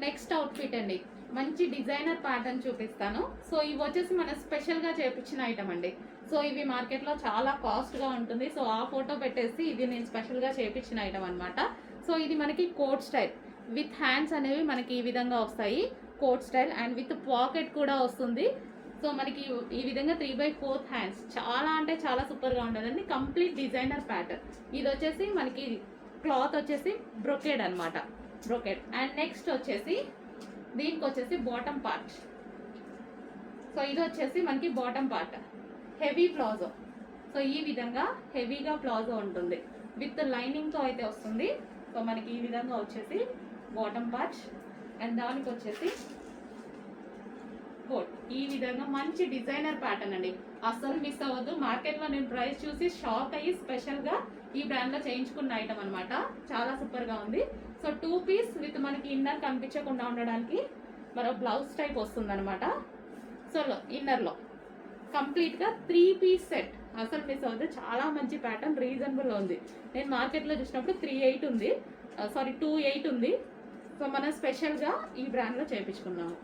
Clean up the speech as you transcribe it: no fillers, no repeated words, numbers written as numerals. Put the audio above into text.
Next outfit అండి, మంచి designer pattern చూపిస్తాను. సో ఇవి వచ్చేసి మన స్పెషల్గా చేపించిన ఐటమ్ అండి. సో ఇవి మార్కెట్లో చాలా కాస్ట్గా ఉంటుంది. సో ఆ ఫోటో పెట్టేసి ఇది నేను స్పెషల్గా చేపించిన ఐటమ్ అనమాట. సో ఇది మనకి కోట్ స్టైల్ విత్ హ్యాండ్స్ అనేవి మనకి ఈ విధంగా వస్తాయి. Coat style and with pocket కూడా వస్తుంది. సో మనకి ఈ విధంగా 3/4 హ్యాండ్స్, చాలా అంటే చాలా సూపర్గా ఉంటుందండి. Complete designer pattern. ఇది వచ్చేసి మనకి క్లాత్ వచ్చేసి బ్రొకేడ్ అనమాట, బ్రొకేడ్. అండ్ నెక్స్ట్ వచ్చేసి దీనికి వచ్చేసి బాటమ్ పార్ట్. సో ఇది వచ్చేసి మనకి bottom part, heavy palazzo. So ఈ విధంగా హెవీగా ప్లాజో ఉంటుంది, విత్ లైనింగ్తో అయితే వస్తుంది. సో మనకి ఈ విధంగా వచ్చేసి బాటమ్ పార్ట్ అండ్ దానికి వచ్చేసి కోట్. ఈ విధంగా మంచి డిజైనర్ ప్యాటర్న్ అండి, అస్సలు మిస్ అవ్వద్దు. మార్కెట్లో నేను ప్రైస్ చూసి షాక్ అయ్యి స్పెషల్గా ఈ బ్రాండ్లో చేయించుకున్న ఐటమ్ అనమాట. చాలా సూపర్గా ఉంది. సో 2 పీస్ విత్ మనకి ఇన్నర్ కనిపించకుండా ఉండడానికి మరో బ్లౌజ్ టైప్ వస్తుంది అనమాట. సో ఇన్నర్లో కంప్లీట్గా 3 పీస్ సెట్, అసలు మిస్ అవ్వద్దు. చాలా మంచి ప్యాటర్న్, రీజనబుల్ ఉంది. నేను మార్కెట్లో చూసినప్పుడు 3.8 ఉంది, 2.8 ఉంది. సో మనం స్పెషల్గా ఈ బ్రాండ్లో చేయించుకున్నాము.